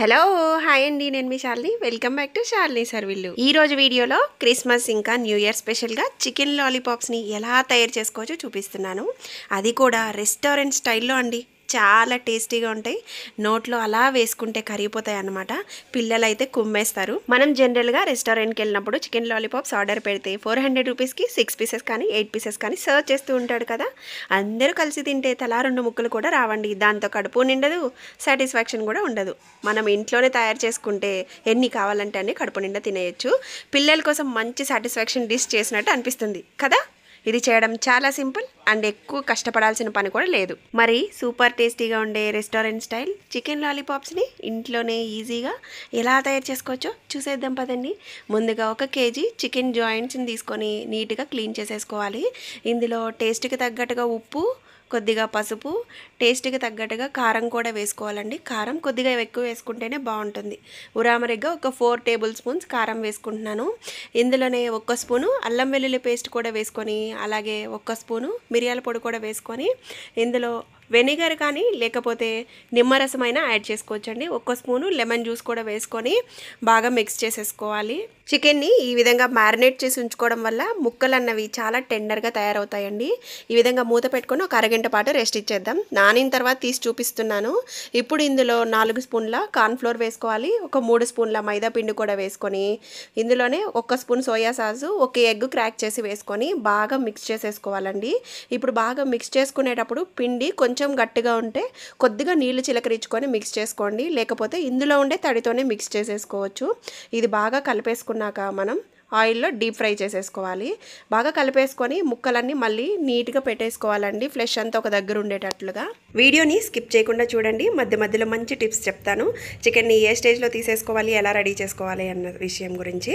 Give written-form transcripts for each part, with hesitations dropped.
Hello hi అండి, నేను మీ Shalini. Welcome back to Shalini సర్విల్లు. ఈ రోజు వీడియోలో క్రిస్మస్ ఇంకా న్యూ ఇయర్ స్పెషల్గా చికెన్ లాలీపాప్స్ని ఎలా తయారు చేసుకోవచ్చో చూపిస్తున్నాను. అది కూడా రెస్టారెంట్ స్టైల్లో అండి. చాలా టేస్టీగా ఉంటాయి. నోట్లో అలా వేసుకుంటే కరిగిపోతాయి అన్నమాట. పిల్లలు అయితే కుమ్మేస్తారు. మనం జనరల్గా రెస్టారెంట్కి వెళ్ళినప్పుడు చికెన్ లాలీపాప్స్ ఆర్డర్ పెడితే 400 రూపీస్కి 6 పీసెస్ కానీ 8 పీసెస్ కానీ సర్వ్ చేస్తూ ఉంటాడు కదా. అందరూ కలిసి తింటే తలా 2 ముక్కలు కూడా రావండి. దాంతో కడుపు నిండదు, సాటిస్ఫాక్షన్ కూడా ఉండదు. మనం ఇంట్లోనే తయారు చేసుకుంటే ఎన్ని కావాలంటే అన్ని కడుపు నిండా తినేయచ్చు. పిల్లల కోసం మంచి సాటిస్ఫాక్షన్ డిష్ చేసినట్టు అనిపిస్తుంది కదా. ఇది చేయడం చాలా సింపుల్ అండ్ ఎక్కువ కష్టపడాల్సిన పని కూడా లేదు. మరి సూపర్ టేస్టీగా ఉండే రెస్టారెంట్ స్టైల్ చికెన్ లాలీపాప్స్ని ఇంట్లోనే ఈజీగా ఎలా తయారు చేసుకోవచ్చో చూసేద్దాం పదండి. ముందుగా 1 కేజీ చికెన్ జాయింట్స్ని తీసుకొని నీట్గా క్లీన్ చేసేసుకోవాలి. ఇందులో టేస్ట్కి తగ్గట్టుగా ఉప్పు, కొద్దిగా పసుపు, టేస్ట్కి తగ్గట్టుగా కారం కూడా వేసుకోవాలండి. కారం కొద్దిగా ఎక్కువ వేసుకుంటేనే బాగుంటుంది. ఉరామరిగ్గా ఒక 4 టేబుల్ స్పూన్స్ కారం వేసుకుంటున్నాను. ఇందులోనే 1 స్పూను అల్లం వెల్లుల్లి పేస్ట్ కూడా వేసుకొని, అలాగే 1 స్పూను మిరియాల పొడి కూడా వేసుకొని, ఇందులో వెనిగర్ కానీ లేకపోతే నిమ్మరసమైనా యాడ్ చేసుకోవచ్చండి. 1 స్పూను లెమన్ జ్యూస్ కూడా వేసుకొని బాగా మిక్స్ చేసేసుకోవాలి. చికెన్ని ఈ విధంగా మ్యారినేట్ చేసి ఉంచుకోవడం వల్ల ముక్కలు అన్నవి చాలా టెండర్గా తయారవుతాయండి. ఈ విధంగా మూత పెట్టుకొని ఒక అరగంట పాటు రెస్ట్ ఇచ్చేద్దాం. నానిన తర్వాత తీసి చూపిస్తున్నాను. ఇప్పుడు ఇందులో 4 స్పూన్ల కార్న్ఫ్లోర్ వేసుకోవాలి. ఒక 3 స్పూన్ల మైదా పిండి కూడా వేసుకొని, ఇందులోనే 1 spoon soya sauce, 1 egg crack చేసి వేసుకొని బాగా మిక్స్ చేసేసుకోవాలండి. ఇప్పుడు బాగా మిక్స్ చేసుకునేటప్పుడు పిండి కొంచెం గట్టిగా ఉంటే కొద్దిగా నీళ్లు చిలకరించుకొని మిక్స్ చేసుకోండి. లేకపోతే ఇందులో ఉండే తడితోనే మిక్స్ చేసేసుకోవచ్చు. ఇది బాగా కలిపేసుకున్నాక మనం ఆయిల్లో డీప్ ఫ్రై చేసేసుకోవాలి. బాగా కలిపేసుకొని ముక్కలన్నీ మళ్ళీ నీట్గా పెట్టేసుకోవాలండి. ఫ్లెష్ అంతా ఒక దగ్గర ఉండేటట్లుగా. వీడియోని స్కిప్ చేయకుండా చూడండి. మధ్య మధ్యలో మంచి టిప్స్ చెప్తాను. చికెన్ని ఏ స్టేజ్లో తీసేసుకోవాలి, ఎలా రెడీ చేసుకోవాలి అన్న విషయం గురించి.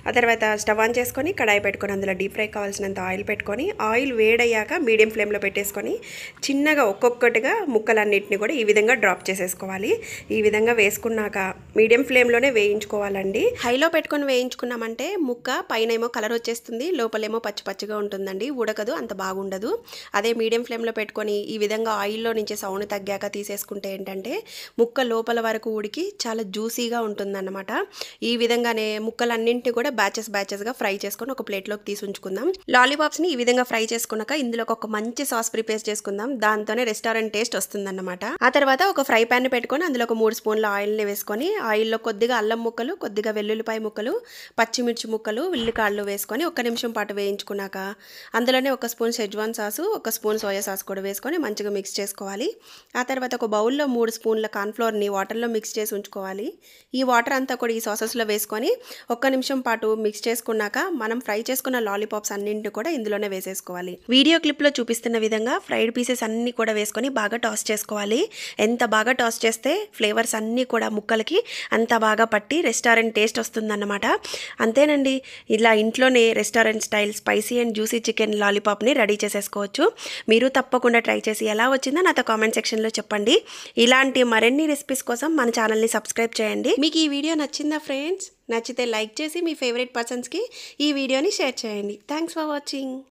ఆ తర్వాత స్టవ్ ఆన్ చేసుకొని కడాయి పెట్టుకొని అందులో డీప్ ఫ్రై కావాల్సినంత ఆయిల్ పెట్టుకొని, ఆయిల్ వేడయ్యాక మీడియం ఫ్లేమ్లో పెట్టేసుకొని చిన్నగా ఒక్కొక్కటిగా ముక్కలన్నిటిని కూడా ఈ విధంగా డ్రాప్ చేసేసుకోవాలి. ఈ విధంగా వేసుకున్నాక మీడియం ఫ్లేమ్లోనే వేయించుకోవాలండి. హైలో పెట్టుకొని వేయించుకున్నామంటే ముక్క పైన ఏమో కలర్ వచ్చేస్తుంది, లోపలేమో పచ్చి పచ్చిగా ఉంటుందండి. ఉడకదు, అంత బాగుండదు. అదే మీడియం ఫ్లేమ్లో పెట్టుకొని ఈ విధంగా ఆయిల్లో నుంచి సౌండ్ తగ్గాక తీసేసుకుంటే ఏంటంటే ముక్క లోపల వరకు ఉడికి చాలా జ్యూసీగా ఉంటుందన్నమాట. ఈ విధంగానే ముక్కలన్నింటినీ కూడా బ్యాచెస్గా ఫ్రై చేసుకొని ఒక ప్లేట్లోకి తీసి ఉంచుకుందాం. లాలీపాప్స్ని ఈ విధంగా ఫ్రై చేసుకున్నాక ఇందులో ఒక మంచి సాస్ ప్రిపేర్ చేసుకుందాం. దాంతోనే రెస్టారెంట్ టేస్ట్ వస్తుందన్నమాట. ఆ తర్వాత ఒక ఫ్రై ప్యాన్ పెట్టుకొని అందులో ఒక 3 స్పూన్ల ఆయిల్ని వేసుకొని, ఆయిల్లో కొద్దిగా అల్లం ముక్కలు, కొద్దిగా వెల్లుల్లిపాయ ముక్కలు, పచ్చిమిర్చి ముక్కలు, ఉల్లికాళ్ళు వేసుకొని 1 నిమిషం పాటు వేయించుకున్నాక అందులోనే 1 spoon schezwan sauce, 1 spoon soya sauce కూడా వేసుకొని మంచిగా మిక్స్ చేసుకోవాలి. ఆ తర్వాత ఒక బౌల్లో 3 స్పూన్ల కార్న్ఫ్లోర్ని వాటర్లో మిక్స్ చేసి ఉంచుకోవాలి. ఈ వాటర్ అంతా కూడా ఈ సాసెస్లో వేసుకొని 1 నిమిషం పాటు మిక్స్ చేసుకున్నాక మనం ఫ్రై చేసుకున్న లాలీపాప్స్ అన్నింటిని కూడా ఇందులోనే వేసేసుకోవాలి. వీడియో క్లిప్లో చూపిస్తున్న విధంగా ఫ్రైడ్ పీసెస్ అన్నీ కూడా వేసుకొని బాగా టాస్ చేసుకోవాలి. ఎంత బాగా టాస్ చేస్తే ఫ్లేవర్స్ అన్నీ కూడా ముక్కలకి అంత బాగా పట్టి రెస్టారెంట్ టేస్ట్ వస్తుందన్నమాట. అంతేనండి, ఇలా ఇంట్లోనే restaurant style spicy and juicy chicken లాలీపాప్ని రెడీ చేసేసుకోవచ్చు. మీరు తప్పకుండా ట్రై చేసి ఎలా వచ్చిందో నాతో కామెంట్ సెక్షన్లో చెప్పండి. ఇలాంటి మరిన్ని రెసిపీస్ కోసం మన ఛానల్ని సబ్స్క్రైబ్ చేయండి. మీకు ఈ వీడియో నచ్చిందా ఫ్రెండ్స్? నచ్చితే లైక్ చేసి మీ ఫేవరెట్ పర్సన్స్కి ఈ వీడియోని షేర్ చేయండి. Thanks for watching.